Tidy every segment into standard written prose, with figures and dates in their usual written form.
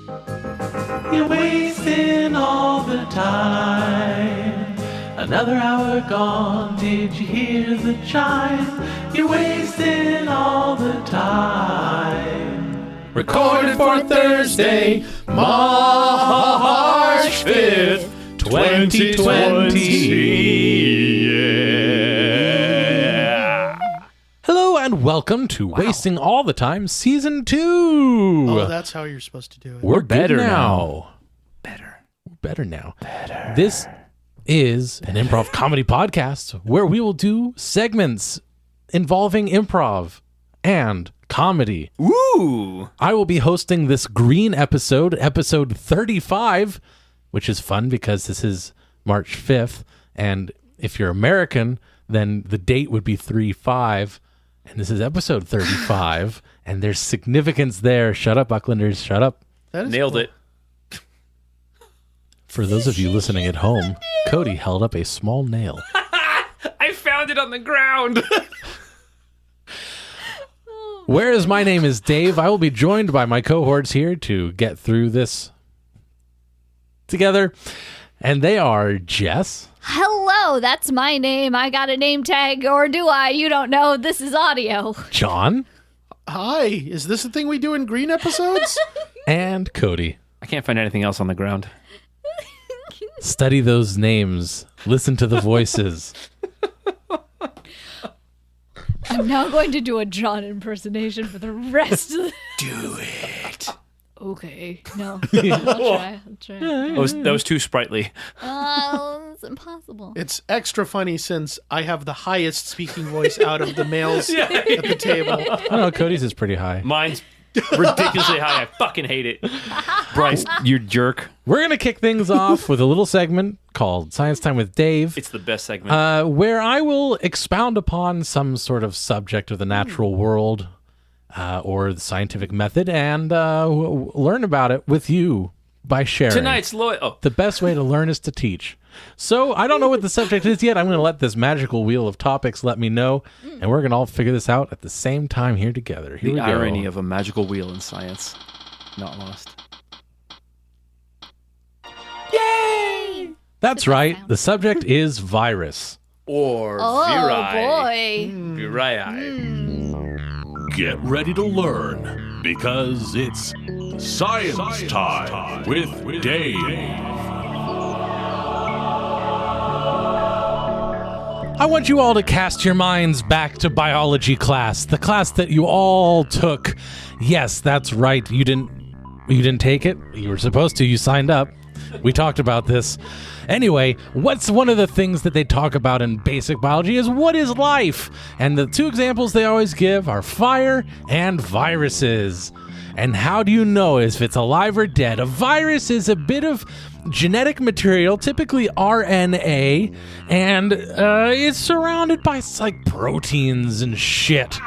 You're wasting all the time. Another hour gone, did you hear the chime? You're wasting all the time. Recorded for Thursday, March 5th, 2020. Yeah. Hello and welcome to Wasting All the Time Season 2. Oh, that's how you're supposed to do it. We're better now. Better now. This is an improv comedy podcast where we will do segments involving improv and comedy. Ooh! I will be hosting this green episode 35, which is fun because this is March 5th. And if you're American, then the date would be 3/5. And this is episode 35. And there's significance there. Shut up, Bucklanders. Shut up. Nailed it. For those of you listening at home, Cody held up a small nail. I found it on the ground. Whereas my name is Dave, I will be joined by my cohorts here to get through this together. And they are Jess. Hello, that's my name. I got a name tag, or do I? You don't know. This is audio. John. Hi, is this the thing we do in green episodes? And Cody. I can't find anything else on the ground. Study those names. Listen to the voices. I'm now going to do a John impersonation for the rest of the... Do it. Okay, no. I'll try. That was too sprightly. It's impossible. It's extra funny since I have the highest speaking voice out of the males at the table. I don't know, Cody's is pretty high. Mine's ridiculously high. I fucking hate it. Bryce, you jerk. We're going to kick things off with a little segment called Science Time with Dave. It's the best segment. Where I will expound upon some sort of subject of the natural world or the scientific method and learn about it with you by sharing. Tonight's The best way to learn is to teach. So I don't know what the subject is yet. I'm going to let this magical wheel of topics let me know, and we're going to all figure this out at the same time here together. Here we the go. irony of a magical wheel in science. Not lost. Yay! That's right. The subject is virus. Or viri. Boy. Viri. Get ready to learn because it's Science Time with Dave. I want you all to cast your minds back to biology class, the class that you all took. Yes, that's right. You didn't take it. You were supposed to. You signed up. We talked about this. Anyway, what's one of the things that they talk about in basic biology is what is life? And the two examples they always give are fire and viruses. And how do you know if it's alive or dead? A virus is a bit of genetic material, typically RNA, and it's surrounded by like proteins and shit.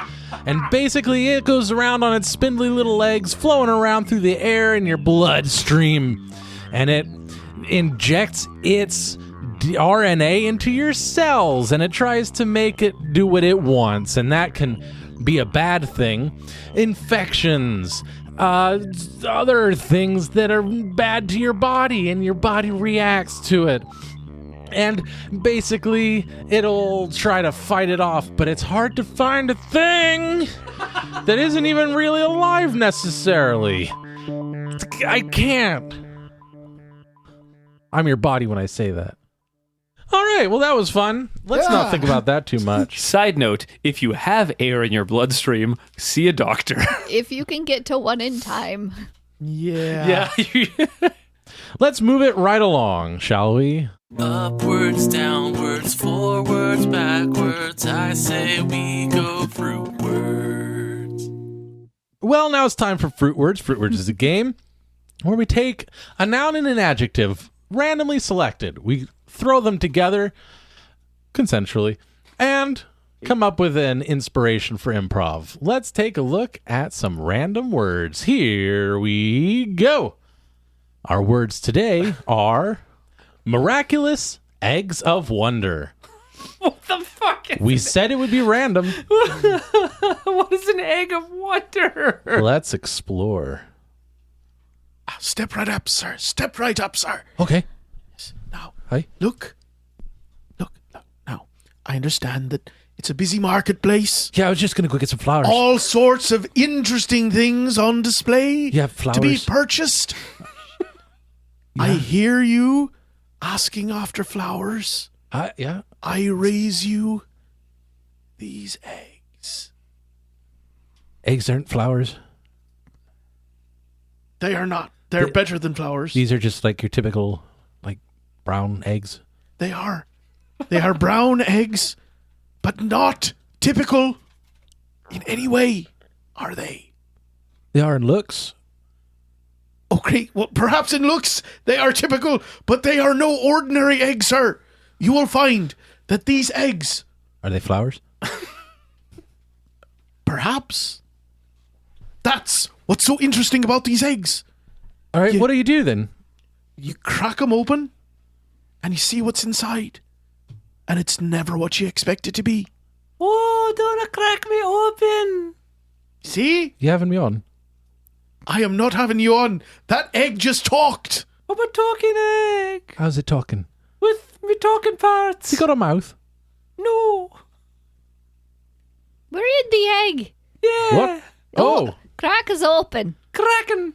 And basically it goes around on its spindly little legs, flowing around through the air in your bloodstream. And it injects its RNA into your cells, and it tries to make it do what it wants, and that can be a bad thing. Infections, other things that are bad to your body, and your body reacts to it. And basically, it'll try to fight it off, but it's hard to find a thing that isn't even really alive necessarily. I can't. I'm your body when I say that. All right, well, that was fun. Let's not think about that too much. Side note, if you have air in your bloodstream, see a doctor. If you can get to one in time. Yeah. Let's move it right along, shall we? Upwards, downwards, forwards, backwards, I say we go fruitwards. Well, now it's time for Fruitwards. Fruitwards is a game where we take a noun and an adjective randomly selected. We throw them together consensually and come up with an inspiration for improv. Let's take a look at some random words. Here we go. Our words today are Miraculous, Eggs of Wonder. What the fuck? We said it would be random. What is an egg of wonder? Let's explore. Step right up, sir. Step right up, sir. Okay. Now, Hi. look. Now, I understand that it's a busy marketplace. Yeah, I was just going to go get some flowers. All sorts of interesting things on display. You have flowers? To be purchased. I hear you asking after flowers. Yeah. I raise you these eggs. Eggs aren't flowers. They are not. They're better than flowers. These are just like your typical, like, brown eggs. They are. They are brown eggs, but not typical in any way, are they? They are in looks. Okay, well, perhaps in looks they are typical, but they are no ordinary eggs, sir. You will find that these eggs... Are they flowers? Perhaps. That's what's so interesting about these eggs. All right, what do you do then? You crack them open, and you see what's inside. And it's never what you expect it to be. Oh, don't crack me open. See? You having me on? I am not having you on. That egg just talked. I'm a talking egg. How's it talking? With me talking parts. You got a mouth? No. We're in the egg. Yeah. What? Oh. Crack is open. Kraken.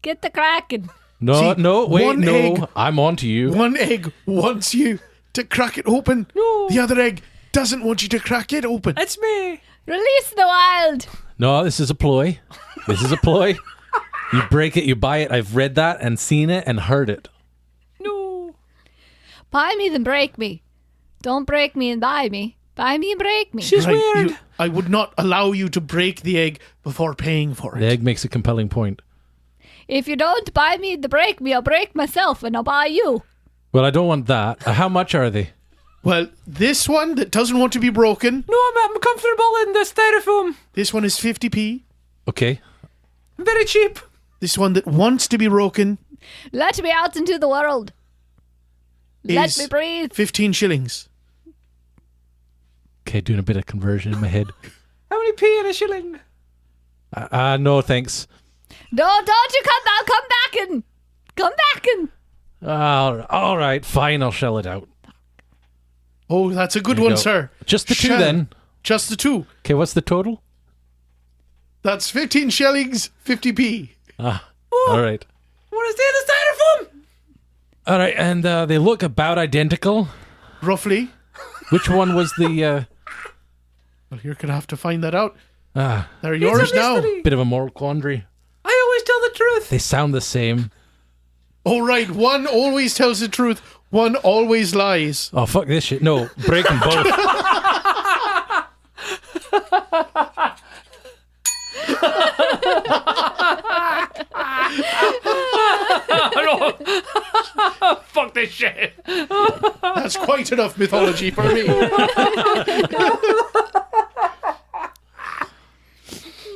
Get the kraken. No, See, no, wait, one no. egg- I'm on to you. One egg wants you to crack it open. No. The other egg doesn't want you to crack it open. That's me. Release the wild. No, this is a ploy. This is a ploy. You break it, you buy it. I've read that and seen it and heard it. No. Buy me then break me. Don't break me and buy me. Buy me and break me. She's weird. I would not allow you to break the egg before paying for it. The egg makes a compelling point. If you don't buy me the break me, I'll break myself and I'll buy you. Well, I don't want that. How much are they? Well, this one that doesn't want to be broken, No, I'm comfortable in the styrofoam. this one is 50p. Okay. Very cheap. This one that wants to be broken Let me out into the world. Let is me breathe. 15 shillings. Okay, doing a bit of conversion in my head. How many p in a shilling? No, thanks. No, don't you come back. Come back and. Come back and. All right, fine. I'll shell it out. Oh, that's a good There you one, go. sir. Just the two Shell. then. Just the two. Okay, what's the total? That's 15 shillings, 50p. All right. Want to stay in the styrofoam? All right, and they look about identical. Roughly. Which one was the... Well, you're going to have to find that out. They're yours It's a now. mystery. bit of a moral quandary. I always tell the truth. They sound the same. Oh, right. One always tells the truth. One always lies. Oh, fuck this shit. No, break them both. Fuck this shit. That's quite enough mythology for me.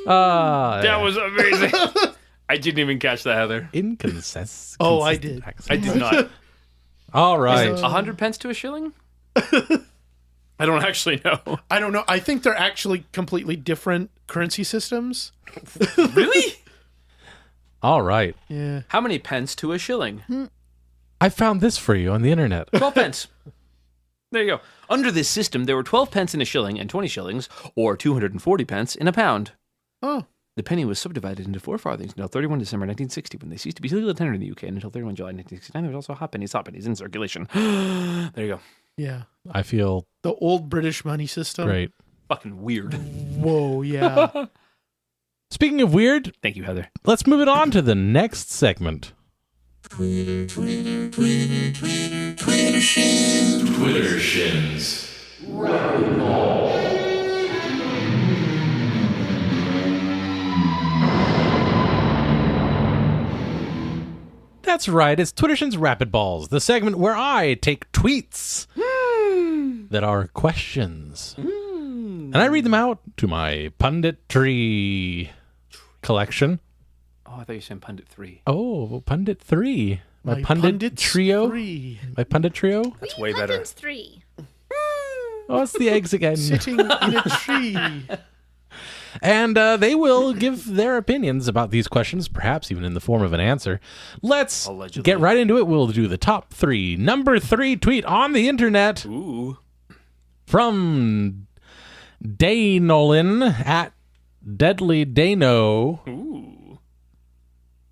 That was amazing. I didn't even catch that, Heather. Inconsistent. Oh, I did. I did not. All right. 100 pence to a shilling? I don't actually know. I don't know. I think they're actually completely different currency systems. Really? All right. Yeah. How many pence to a shilling? I found this for you on the internet. 12 pence. There you go. Under this system, there were 12 pence in a shilling and 20 shillings, or 240 pence in a pound. Oh. The penny was subdivided into 4 farthings until 31 December 1960, when they ceased to be legal tender in the UK, and until 31 July 1969, there was also hot pennies in circulation. There you go. Yeah. I feel The old British money system. great. Fucking weird. Whoa, yeah. Speaking of weird, Thank you, Heather. let's move it on to the next segment. Twitter shins. That's right, it's Twitterson's Rapidballs, the segment where I take tweets that are questions. And I read them out to my punditry collection. Oh, I thought you were saying Pundit 3. Oh, Pundit 3. My pundit pundits trio. three. My pundit trio. That's way better. 3. Oh, it's the eggs again. Sitting in a tree. And they will give their opinions about these questions, perhaps even in the form of an answer. Let's Allegedly. get right into it. We'll do the top 3. Number 3 tweet on the internet. Ooh. From Daynolin at Deadly Dano. Ooh.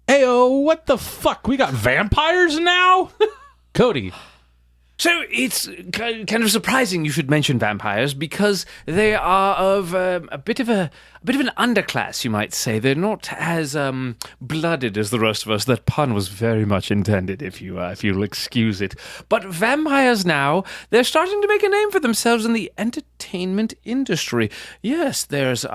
Ayo, what the fuck? We got vampires now? Cody. So it's kind of surprising you should mention vampires because they are of a bit of an underclass, you might say. They're not as blooded as the rest of us. That pun was very much intended, if you'll excuse it. But vampires now, they're starting to make a name for themselves in the entertainment industry. Yes, there's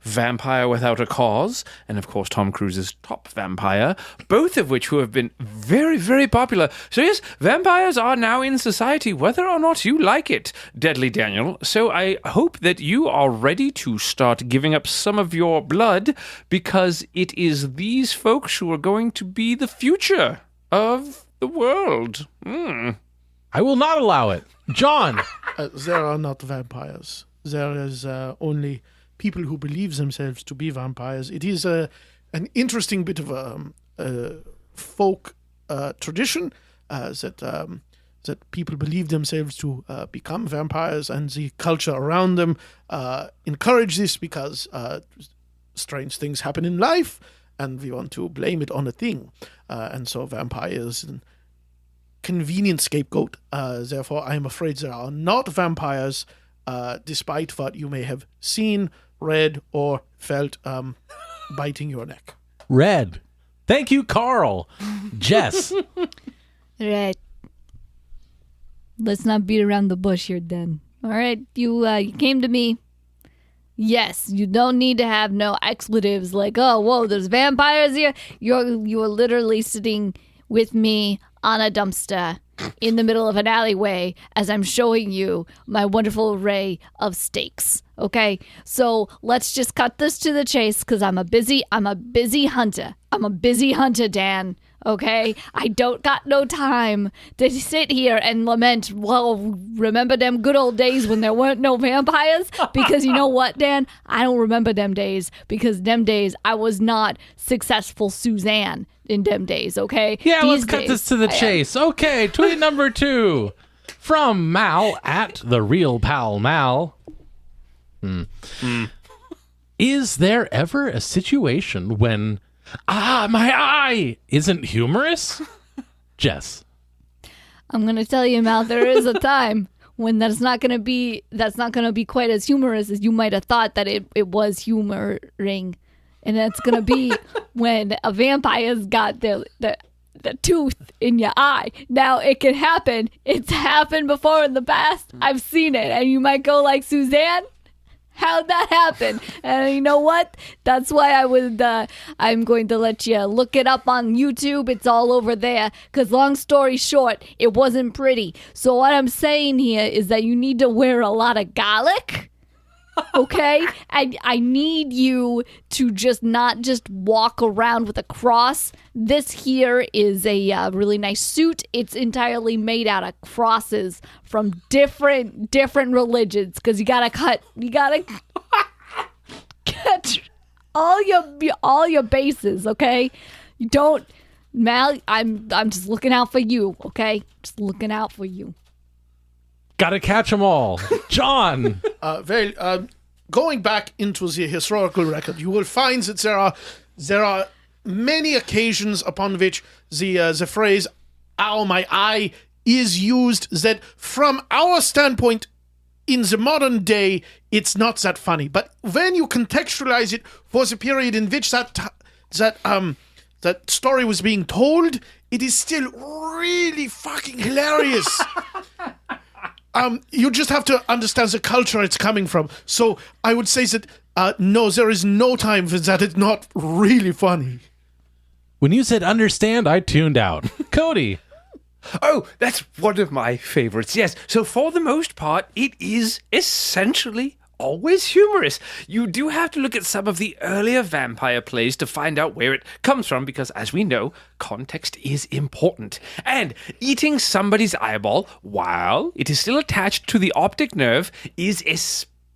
Vampire Without a Cause, and of course Tom Cruise's Top Vampire, both of which who have been very, very popular. So yes, vampires are now in society, whether or not you like it, Deadly Daniel. So I hope that you are ready to start giving up some of your blood, because it is these folks who are going to be the future of the world. I will not allow it. John. There are not vampires. There is only people who believe themselves to be vampires. It is an interesting bit of a folk tradition that people believe themselves to become vampires, and the culture around them encourage this because strange things happen in life, and we want to blame it on a thing. And so vampires and convenient scapegoat. Therefore, I am afraid there are not vampires, despite what you may have seen, read, or felt biting your neck. Red. Thank you, Carl. Jess. Right. Let's not beat around the bush here, then. All right, you came to me. Yes, you don't need to have no expletives like, oh, whoa, there's vampires here. You are literally sitting with me on a dumpster in the middle of an alleyway as I'm showing you my wonderful array of steaks. Okay, so let's just cut this to the chase, because I'm a busy hunter. I'm a busy hunter, Dan. Okay, I don't got no time to sit here and lament, well, remember them good old days when there weren't no vampires? Because you know what, Dan? I don't remember them days, because them days I was not successful Suzanne in them days, okay? Yeah, These let's cut days, this to the chase. Okay, tweet number 2 from Mal at the real pal Mal. Is there ever a situation when my eye isn't humorous? Jess. I'm gonna tell you, Mal, there is a time when that's not gonna be quite as humorous as you might have thought that it was humoring. And that's gonna be when a vampire's got the tooth in your eye. Now, it can happen. It's happened before in the past. I've seen it. And you might go like, Suzanne, how'd that happen? And you know what? That's why I'm going to let you look it up on YouTube. It's all over there. Because long story short, it wasn't pretty. So what I'm saying here is that you need to wear a lot of garlic. Okay? I need you to not just walk around with a cross. This here is a really nice suit. It's entirely made out of crosses from different religions, because you gotta catch all your bases, okay? You don't, Mal, I'm just looking out for you, okay? Just looking out for you. Gotta catch them all. John. Going back into the historical record, you will find that there are many occasions upon which the phrase "ow, my eye" is used. That, from our standpoint, in the modern day, it's not that funny. But when you contextualize it for the period in which that story was being told, it is still really fucking hilarious. You just have to understand the culture it's coming from. So I would say that, no, there is no time for that. It's not really funny. When you said understand, I tuned out. Cody. Oh, that's one of my favorites, yes. So for the most part, it is essentially always humorous. You do have to look at some of the earlier vampire plays to find out where it comes from, because as we know, context is important. And eating somebody's eyeball while it is still attached to the optic nerve is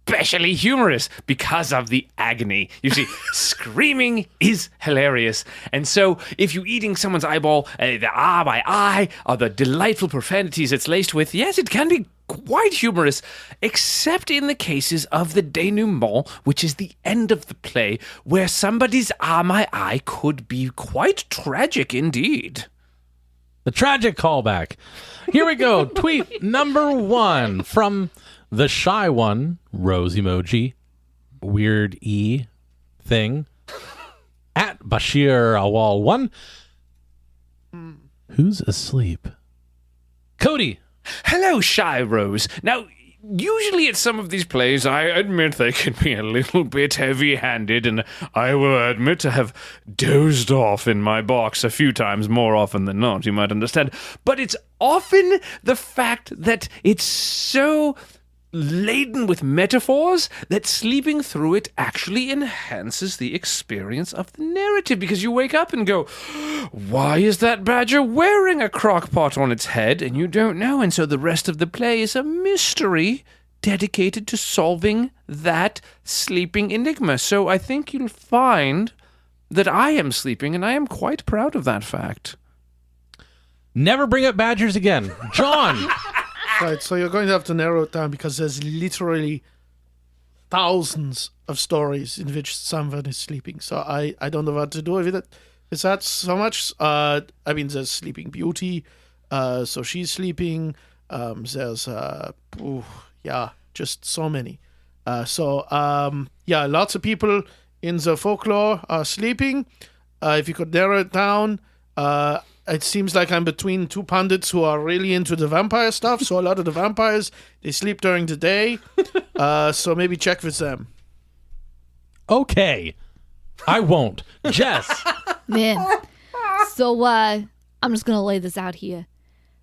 especially humorous because of the agony. You see, screaming is hilarious. And so if you're eating someone's eyeball, the by eye, or the delightful profanities it's laced with, yes, it can be quite humorous, except in the cases of the denouement, which is the end of the play, where somebody's my eye could be quite tragic indeed. The tragic callback. Here we go. Tweet number 1 from the shy one, rose emoji, weird E thing, at Bashir Awal 1. Who's asleep? Cody. Hello, Shy Rose. Now, usually at some of these plays, I admit they can be a little bit heavy-handed, and I will admit to have dozed off in my box a few times, more often than not, you might understand. But it's often the fact that it's so laden with metaphors that sleeping through it actually enhances the experience of the narrative, because you wake up and go, why is that badger wearing a crock pot on its head? And you don't know, and so the rest of the play is a mystery dedicated to solving that sleeping enigma. So I think you'll find that I am sleeping, and I am quite proud of that fact. Never bring up badgers again. John. Right, so you're going to have to narrow it down because there's literally thousands of stories in which someone is sleeping. So I don't know what to do with it. Is that so much? I mean, there's Sleeping Beauty, so she's sleeping. There's, just so many. Lots of people in the folklore are sleeping. If you could narrow it down, it seems like I'm between two pundits who are really into the vampire stuff. So a lot of the vampires, they sleep during the day. So maybe check with them. Okay. I won't. Jess. Man. So I'm just going to lay this out here.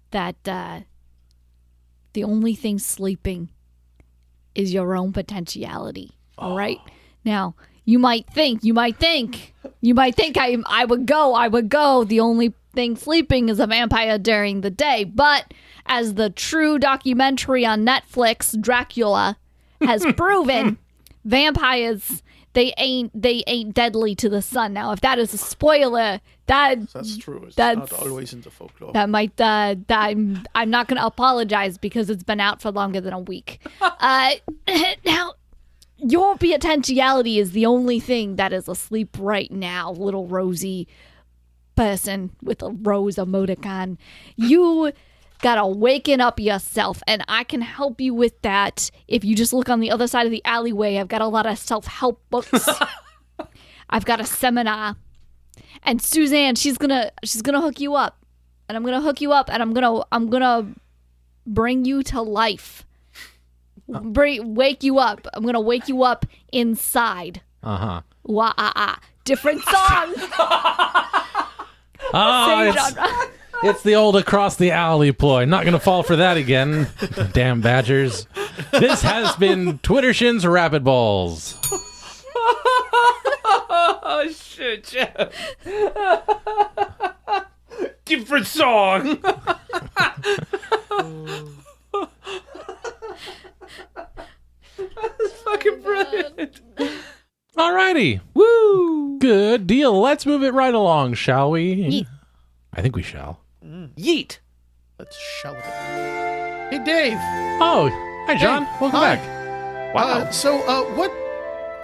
That the only thing sleeping is your own potentiality. All right? Now, you might think I would go. The only thing sleeping is a vampire during the day. But as the true documentary on Netflix, Dracula, has proven, vampires, they ain't deadly to the sun. Now, if that is a spoiler, that's true. It's not always in the folklore. That might. I'm not going to apologize because it's been out for longer than a week. Now, your potentiality is the only thing that is asleep right now, little rosy person with a rose emoticon. You gotta waken up yourself, and I can help you with that. If you just look on the other side of the alleyway, I've got a lot of self-help books. I've got a seminar, and Suzanne, she's gonna hook you up, and I'm gonna hook you up, and I'm gonna bring you to life. Wake you up. I'm gonna wake you up inside. Different song. It's the old across the alley ploy. Not gonna fall for that again. Damn badgers. This has been Twittershins Rapidballs. Oh shit, Jeff. Different song. That's fucking brilliant. Alrighty. Woo! Good deal. Let's move it right along, shall we? Yeet. I think we shall. Yeet. Let's shout it. Hey, Dave. Oh, hi, John. Hey, Welcome hi. back. Wow.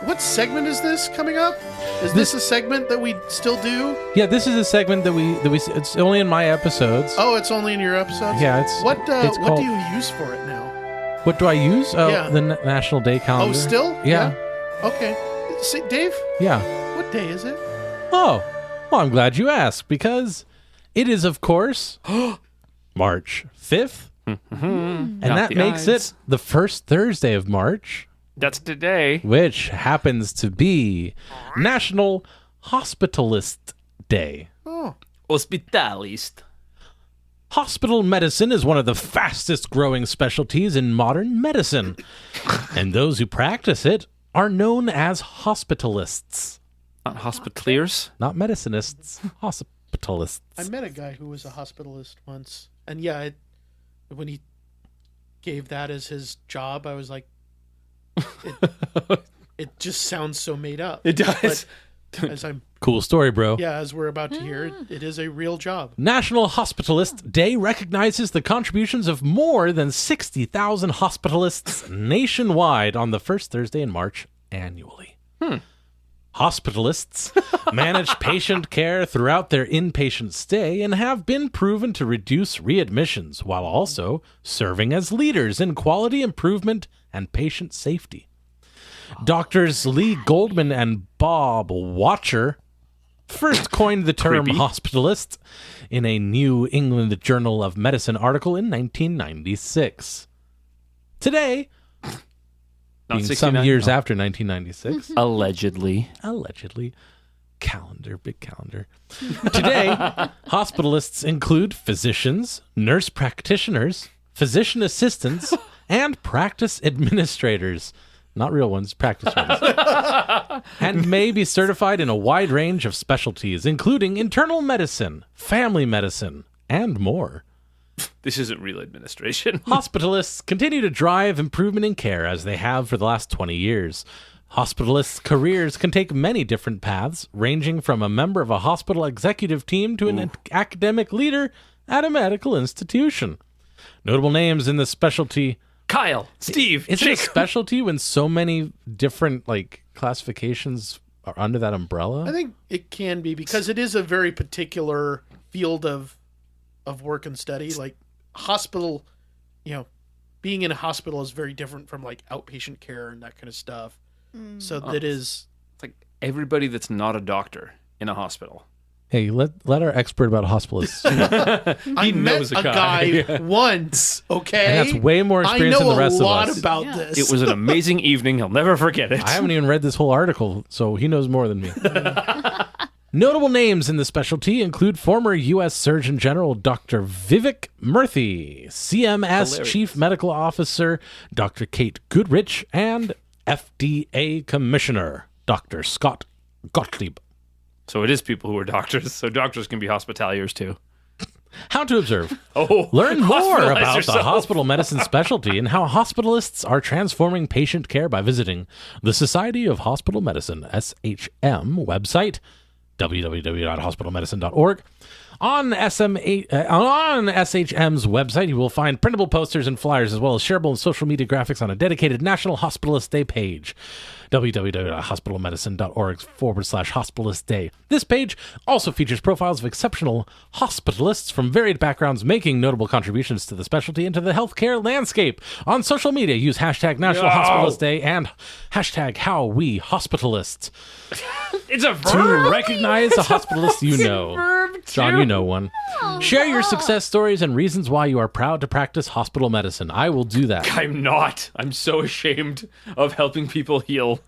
What segment is this coming up? Is this a segment that we still do? Yeah, this is a segment that we it's only in my episodes. Oh, it's only in your episodes? Yeah, it's What it's what called, do you use for it now? What do I use? Oh, Yeah. the National Day calendar. Oh, still? Yeah. Okay. See, Dave, Yeah. what day is it? Oh, well, I'm glad you asked, because it is, of course, March 5th. And Not that the makes eyes. it the first Thursday of March, That's today. which happens to be National Hospitalist Day. Oh, Hospitalist. Hospital medicine is one of the fastest growing specialties in modern medicine, and those who practice it are known as hospitalists. Not hospitaliers. Not medicinists, hospitalists. I met a guy who was a hospitalist once, and when he gave that as his job, I was like, It just sounds so made up. It does. But Cool story, bro. as we're about to hear, it is a real job. National Hospitalist Day recognizes the contributions of more than 60,000 hospitalists nationwide on the first Thursday in March annually. Hospitalists manage patient care throughout their inpatient stay and have been proven to reduce readmissions while also serving as leaders in quality improvement and patient safety. Doctors Lee Goldman and Bob Watcher first coined the term Creepy. hospitalist in a New England Journal of Medicine article in 1996. Today, Not being 69, some years no. after 1996, Allegedly. big calendar. Today, hospitalists include physicians, nurse practitioners, physician assistants, and practice administrators. Not real ones, practice ones. And may be certified in a wide range of specialties, including internal medicine, family medicine, and more. This isn't real administration. Hospitalists continue to drive improvement in care as they have for the last 20 years. Hospitalists' careers can take many different paths, ranging from a member of a hospital executive team to an academic leader at a medical institution. Notable names in this specialty. Kyle, Steve, Is it a Jake. specialty when so many different classifications are under that umbrella? I think it can be because it is a very particular field of work and study. Like hospital, being in a hospital is very different from like outpatient care and that kind of stuff. So that is It's like everybody that's not a doctor in a hospital. Hey, let our expert about hospitalists. I met knows a a guy. guy once. Okay, And that's way more I experience know than the rest a of lot us. about Yeah. this. It was an amazing evening. I'll never forget it. I haven't even read this whole article, so he knows more than me. Notable names in the specialty include former U.S. Surgeon General Dr. Vivek Murthy, CMS Hilarious. Chief Medical Officer Dr. Kate Goodrich, and FDA Commissioner Dr. Scott Gottlieb. So it is people who are doctors. So doctors can be hospitaliers too. How to observe. Oh, Learn more hospitalize about the yourself. hospital medicine specialty and how hospitalists are transforming patient care by visiting the Society of Hospital Medicine, SHM, website, www.hospitalmedicine.org. On SHM's website, you will find printable posters and flyers as well as shareable and social media graphics on a dedicated National Hospitalist Day page, www.hospitalmedicine.org/Hospitalist Day. This page also features profiles of exceptional hospitalists from varied backgrounds making notable contributions to the specialty and to the healthcare landscape. On social media, use hashtag National Hospitalist Day and hashtag HowWeHospitalists It's a to verb. recognize a hospitalist you know. John, you know one. Share your success stories and reasons why you are proud to practice hospital medicine. I will do that. I'm not. I'm so ashamed of helping people heal.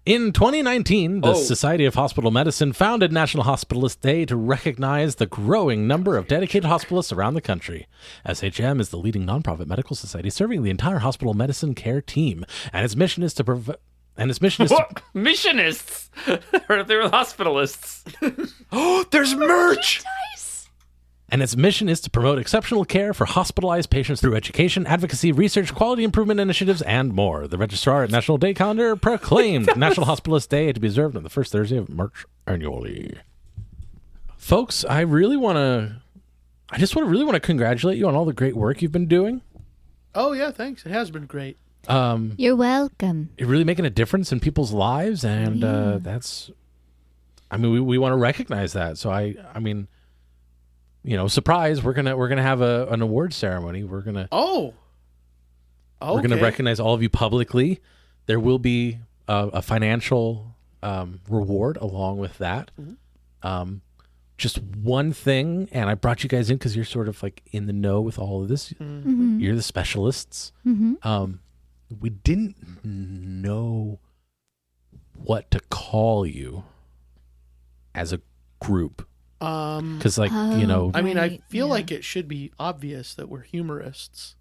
In 2019, the Oh. Society of Hospital Medicine founded National Hospitalist Day to recognize the growing number of dedicated hospitalists around the country. SHM is the leading nonprofit medical society serving the entire hospital medicine care team, and its mission is to What? Missionists. Or they're hospitalists. Oh, there's merch. And its mission is to promote exceptional care for hospitalized patients through education, advocacy, research, quality improvement initiatives, and more. The registrar at National Day Calendar proclaimed National Hospitalist Day to be observed on the first Thursday of March annually. Folks, I really want to congratulate you on all the great work you've been doing. Oh yeah, thanks. It has been great. You're welcome. You're really making a difference in people's lives, and we want to recognize that. So I mean, surprise, we're gonna have an award ceremony. We're gonna recognize all of you publicly. There will be a financial reward along with that. Just one thing, and I brought you guys in because you're sort of like in the know with all of this. You're the specialists. We didn't know what to call you as a group because, I mean, I Right, feel yeah. like it should be obvious that we're humorists.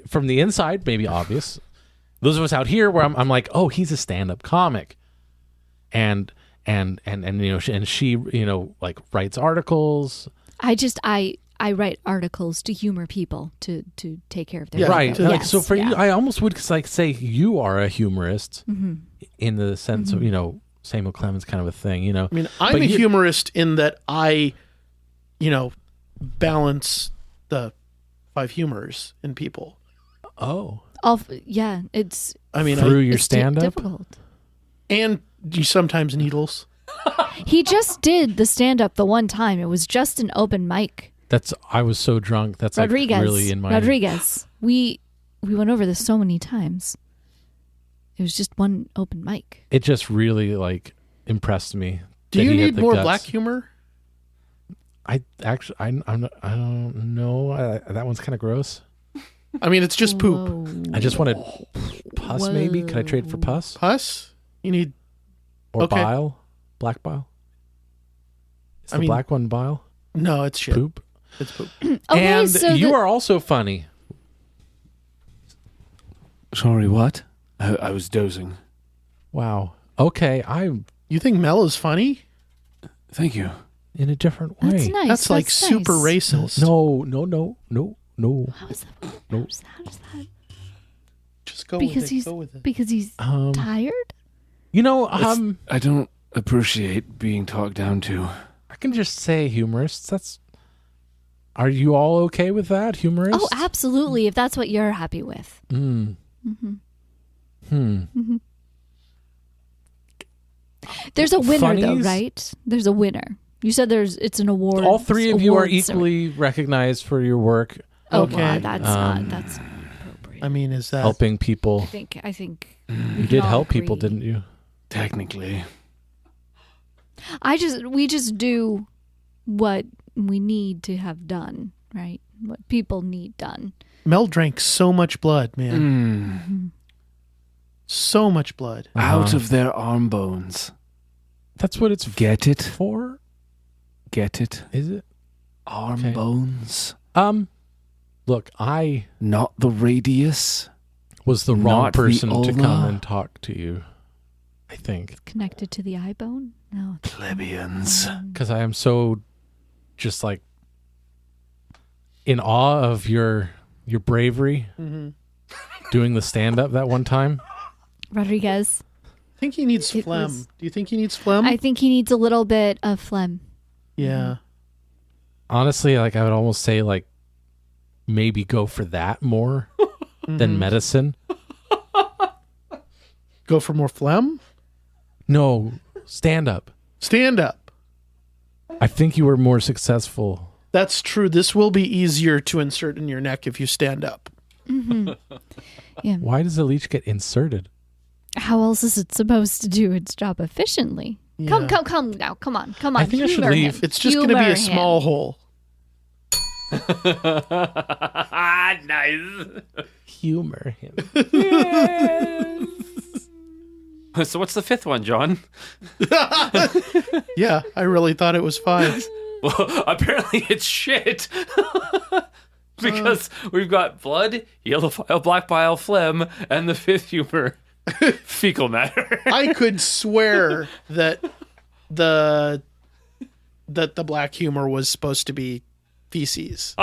from the inside, maybe obvious. Those of us out here, where I'm like, oh, he's a stand-up comic, and she like writes articles. I I write articles to humor people to take care of their Yeah, ego. Right. Yes, Like, so for you, yeah. I almost would like say you are a humorist in the sense of, Samuel Clemens kind of a thing, I mean, I'm But a you- humorist in that I, balance the 5 humors in people. Oh. It's I mean, Through your it's stand-up? difficult. and you sometimes needles. He just did the stand up the one time. It was just an open mic. I was so drunk. That's Rodriguez. like really in my Rodriguez. We went over this so many times. It was just one open mic. It just really like impressed me. Do that you he had need the more guts. black humor? I actually, I don't know. That one's kind of gross. I mean, it's just poop. Whoa. I just wanted pus. Maybe could I trade for pus Pus? You need. or Okay. bile? Black bile. Is I the mean- black one bile? No, it's shit. Poop. It's poop. Okay, and so you are also funny. Sorry, what? I was dozing. Wow. Okay, I'm You think Mel is funny? Thank you. in a different way. that's nice. That's like nice. super racist. No. How is that? No. How is that? Just go Because with it. he's Go with it. because he's tired. I don't appreciate being talked down to. I can just say humorists. Are you all okay with that, humorists? Oh, absolutely. If that's what you're happy with. There's a winner, though, Funnies? right? There's a winner. You said it's an award. All three of you are awards equally recognized for your work Oh, Okay. wow, that's not appropriate. I mean, is that. helping people. I think You did help people, didn't you? Technically. we just do what we need to have done, right? What people need done. Mel drank so much blood, man. So much blood. Out of their arm bones. That's what it's Get it? for, Get it? is it? Arm Okay. bones. Look, I Not the radius. was the wrong Not the person to ova. come and talk to you. I think Connected to the eye bone? No. Plebeians. because I am so just like in awe of your bravery doing the stand up that one time. Rodriguez. I think he needs It phlegm. was- Do you think he needs phlegm? I think he needs a little bit of phlegm. yeah. Honestly, like I would almost say like maybe go for that more than medicine. Go for more phlegm? No, stand up. Stand up. I think you were more successful. That's true. This will be easier to insert in your neck if you stand up. Yeah. Why does the leech get inserted? How else is it supposed to do its job efficiently? Yeah. Come now. Come on. I think I should humor leave. him. It's just going to be Humor a small hole. Nice. Humor him. So what's the fifth one, John? Yeah, I really thought it was 5. Well, apparently it's shit. Because we've got blood, yellow bile, black bile, phlegm, and the fifth humor, fecal matter. I could swear that the black humor was supposed to be feces.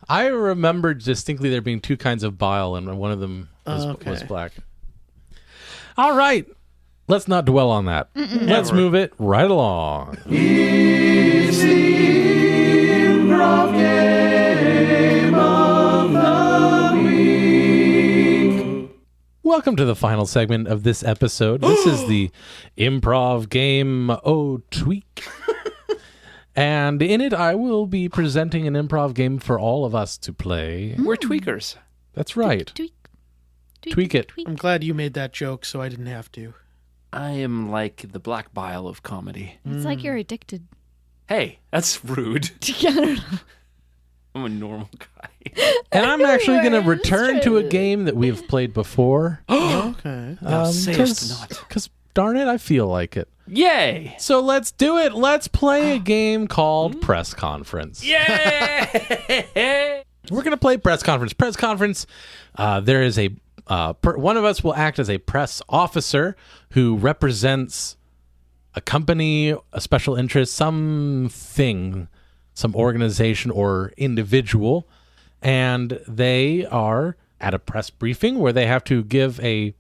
I remember distinctly there being 2 kinds of bile, and one of them was black. All right. Let's not dwell on that. Let's move it right along. Welcome to the final segment of this episode. This is the improv game Tweak. And in it, I will be presenting an improv game for all of us to play. We're tweakers. That's right. Tweak it. I'm glad you made that joke so I didn't have to. I am like the black bile of comedy. It's like you're addicted. Hey, that's rude. I don't know. I'm a normal guy. And I'm actually going to return to a game that we've played before. Okay. Thou sayest not. Because, darn it, I feel like it. Yay! So let's do it. Let's play a game called Press Conference. Yay! We're going to play Press Conference. Press Conference, there is a... one of us will act as a press officer who represents a company, a special interest, something some organization or individual, and they are at a press briefing where they have to give a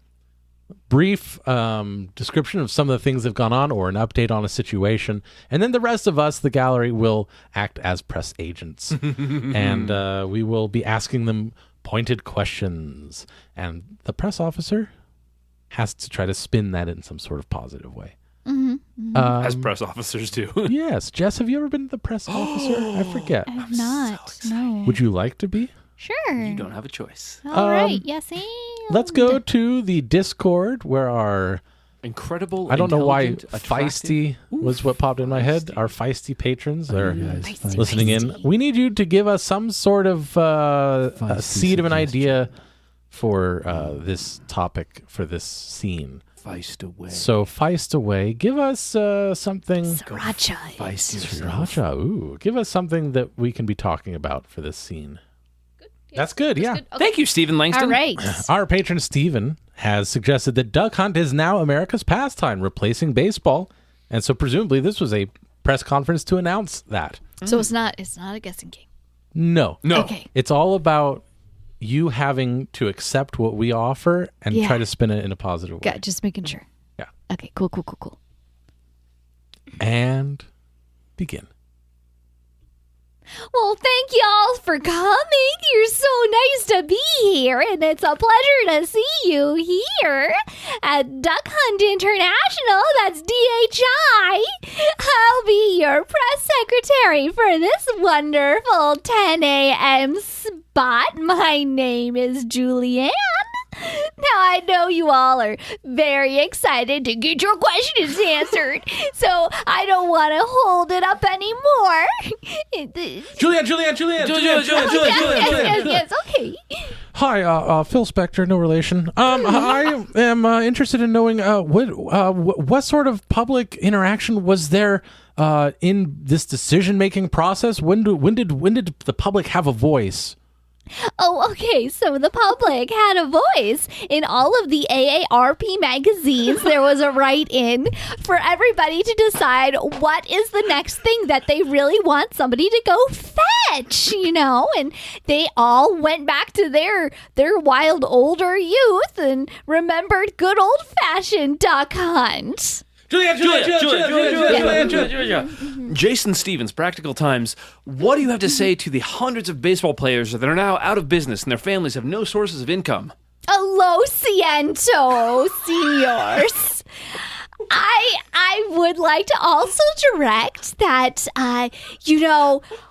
brief description of some of the things that have gone on or an update on a situation. And then the rest of us, the gallery, will act as press agents. And we will be asking them pointed questions. And the press officer has to try to spin that in some sort of positive way. As press officers do. Yes. Jess, have you ever been the press officer? I forget. I have not. No. Would you like to be? Sure. You don't have a choice. All right. Yes, and. Let's go to the Discord where our Incredible, I don't know why intelligent, feisty was what popped in my head. Our feisty patrons are Feisty, listening feisty. in. We need you to give us some sort of a seed of an idea for this topic, for this scene. Feist away. So feist away. Give us something. Sriracha. Feist yourself. Sriracha. Ooh. Give us something that we can be talking about for this scene. That's good, yeah. Good. Okay. Thank you, Stephen Langston. All right. Our patron Steven has suggested that duck hunt is now America's pastime, replacing baseball. And so presumably this was a press conference to announce that. So it's not a guessing game. No. Okay. It's all about you having to accept what we offer and Yeah. try to spin it in a positive way. Got just making sure. Yeah. Okay. Cool. And begin. Well, thank y'all for coming. You're so nice to be here, and it's a pleasure to see you here at Duck Hunt International. That's DHI. I'll be your press secretary for this wonderful 10 a.m. spot. My name is Julianne. Now, I know you all are very excited to get your questions answered, so I don't want to hold it up anymore. Julianne. Yes, okay. Hi, Phil Spector, no relation. I am interested in knowing what sort of public interaction was there in this decision-making process. When did the public have a voice? Oh, okay. So the public had a voice in all of the AARP magazines. There was a write-in for everybody to decide what is the next thing that they really want somebody to go fetch, and they all went back to their wild older youth and remembered good old-fashioned duck hunt. Julia. Jason Stevens, Practical Times. What do you have to say to the hundreds of baseball players that are now out of business and their families have no sources of income? Lo siento, senors. I would like to also direct that,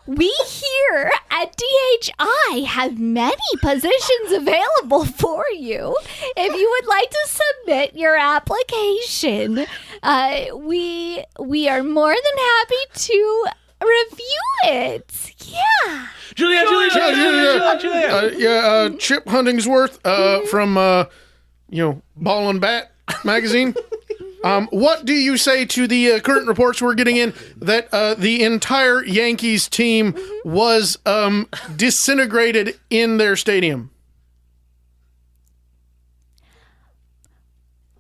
we here at DHI have many positions available for you. If you would like to submit your application, we are more than happy to review it. Yeah. Julia. Chip Huntingsworth from Ball and Bat magazine. What do you say to the current reports we're getting in that the entire Yankees team was disintegrated in their stadium?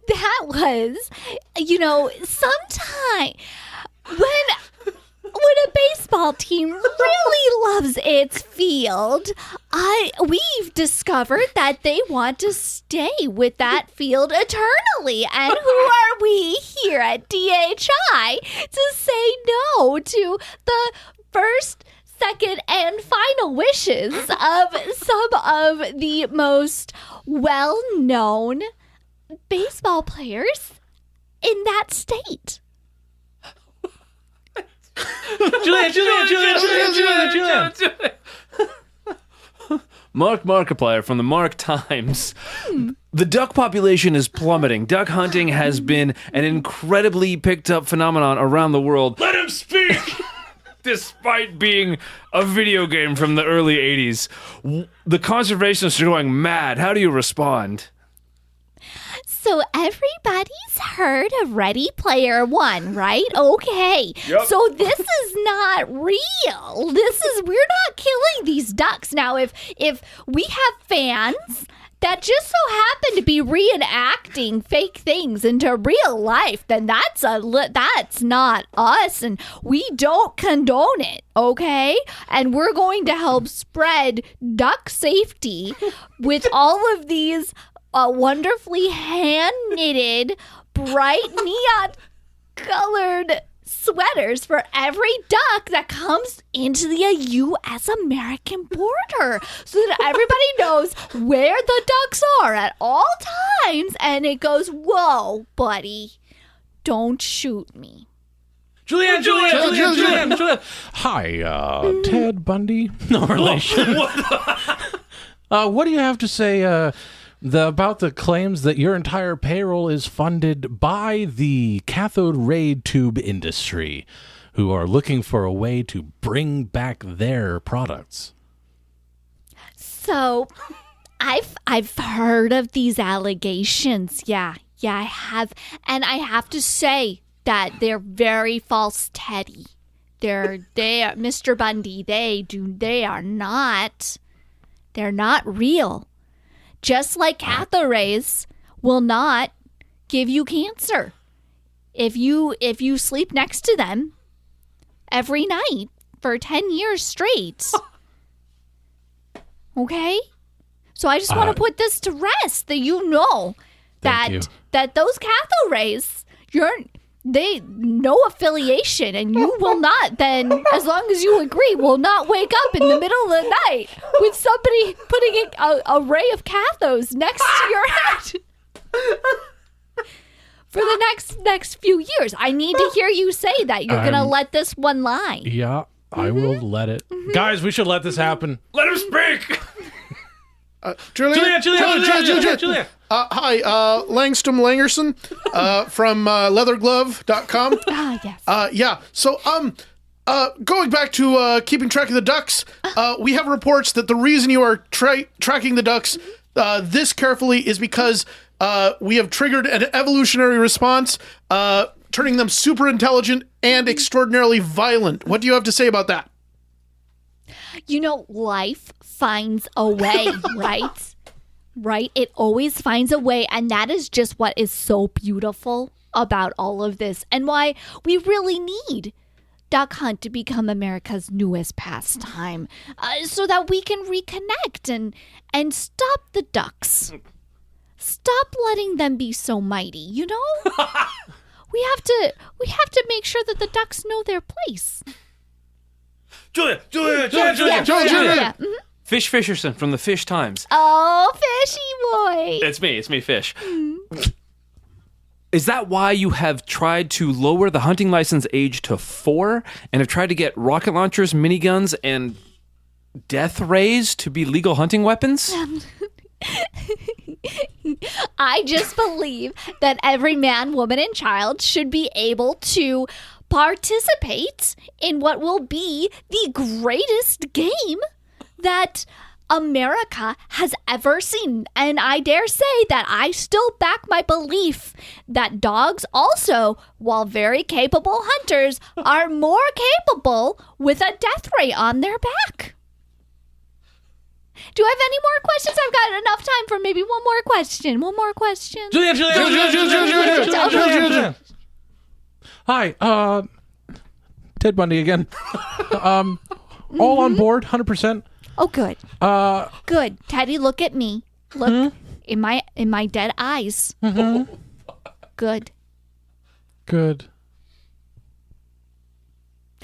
That was, sometime when a baseball team really loves its field, we've discovered that they want to stay with that field eternally. And who are we here at DHI to say no to the first, second, and final wishes of some of the most well-known baseball players in that state? Julia. Mark Markiplier from the Mark Times. The duck population is plummeting. Duck hunting has been an incredibly picked up phenomenon around the world. Let him speak! Despite being a video game from the early 80s. The conservationists are going mad. How do you respond? So everybody's heard of Ready Player One, right? Okay. Yep. So this is not real. We're not killing these ducks. Now, if we have fans that just so happen to be reenacting fake things into real life, then that's not us, and we don't condone it, okay? And we're going to help spread duck safety with all of these wonderfully hand-knitted, bright neon-colored sweaters for every duck that comes into the U.S. American border so that everybody knows where the ducks are at all times, and it goes, whoa, buddy, don't shoot me. Julianne. Hi, Ted Bundy. No relation. What do you have to say about the claims that your entire payroll is funded by the cathode ray tube industry, who are looking for a way to bring back their products? So, I've heard of these allegations. Yeah, I have, and I have to say that they're very false, Teddy. They are Mr. Bundy. They're not real. Just like cathode rays will not give you cancer if you sleep next to them every night for 10 years straight. Okay? So I just want to put this to rest, that you know that those cathode rays, no affiliation, and you will not then, as long as you agree, will not wake up in the middle of the night with somebody putting a ray of cathodes next to your head for the next few years. I need to hear you say that. You're going to let this one lie. Yeah, I will let it. Guys, we should let this happen. Let him speak. Julianne. Hi, Langston Langerson from leatherglove.com. Yes. Yeah. So, going back to keeping track of the ducks, we have reports that the reason you are tracking the ducks this carefully is because we have triggered an evolutionary response, turning them super intelligent and extraordinarily violent. What do you have to say about that? Life finds a way, right? Right? It always finds a way, and that is just what is so beautiful about all of this, and why we really need duck hunt to become America's newest pastime, so that we can reconnect and stop the ducks. Stop letting them be so mighty, We have to make sure that the ducks know their place. Julia. Yeah. Mm-hmm. Fish Fisherson from the Fish Times. Oh, fishy boy. It's me, Fish. Is that why you have tried to lower the hunting license age to 4 and have tried to get rocket launchers, miniguns, and death rays to be legal hunting weapons? I just believe that every man, woman, and child should be able to participate in what will be the greatest game that America has ever seen. And I dare say that I still back my belief that dogs also, while very capable hunters, are more capable with a death ray on their back. Do I have any more questions? I've got enough time for maybe one more question. Julianne. Hi, Ted Bundy again. All on board, 100%. Oh, good. Good. Teddy, look at me. Look in my dead eyes. Mm-hmm. Good. That's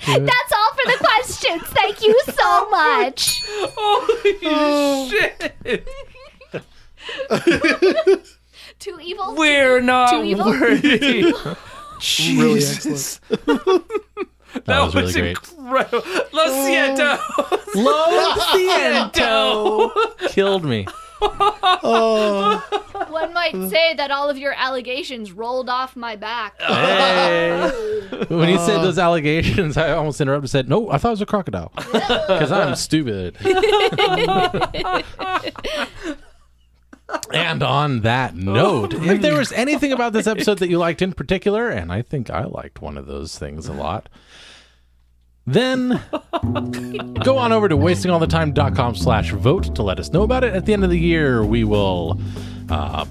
all for the questions. Thank you so much. Holy shit. Too evil. We're not too evil? worthy. Really Jesus. excellent. That was really great. Incredible. Lo siento. Killed me. One might say that all of your allegations rolled off my back. Hey. When you said those allegations, I almost interrupted and said, no, I thought it was a crocodile. Because I'm stupid. And on that note, if there was anything about this episode that you liked in particular, and I think I liked one of those things a lot, then go on over to wastingallthetime.com/vote to let us know about it. At the end of the year, we will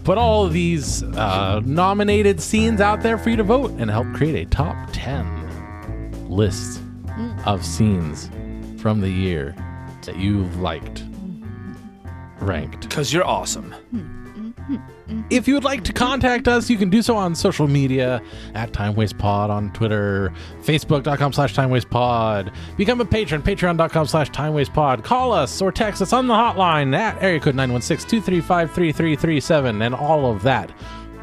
put all of these nominated scenes out there for you to vote and help create a top 10 list of scenes from the year that you've liked, ranked. Because you're awesome. If you would like to contact us, you can do so on social media at Time Waste Pod on Twitter, Facebook.com/Time Waste Pod. Become a patron, Patreon.com/Time Waste Pod. Call us or text us on the hotline at area code 916-235-3337 and all of that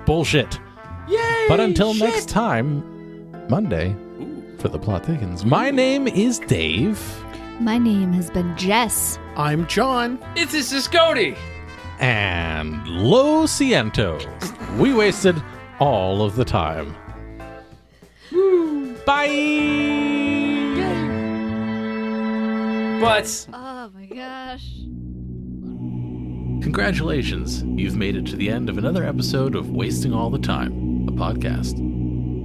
bullshit. Yay! But until next time, Monday, for The Plot Thickens, my name is Dave. My name has been Jess. I'm John. This is Cody. And Lo Siento. We wasted all of the time. Bye! But Oh my gosh. Congratulations, you've made it to the end of another episode of Wasting All the Time, a podcast.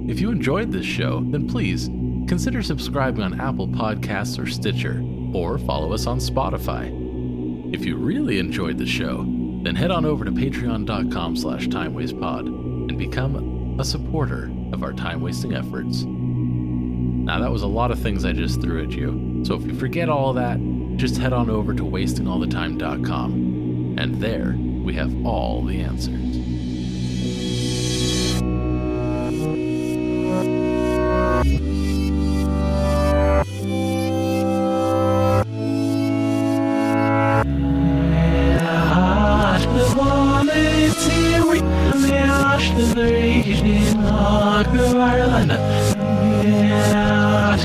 If you enjoyed this show, then please consider subscribing on Apple Podcasts or Stitcher, or follow us on Spotify. If you really enjoyed the show, then head on over to patreon.com/timewastepod and become a supporter of our time-wasting efforts. Now, that was a lot of things I just threw at you, so if you forget all that, just head on over to wastingallthetime.com, and there we have all the answers. Yeah,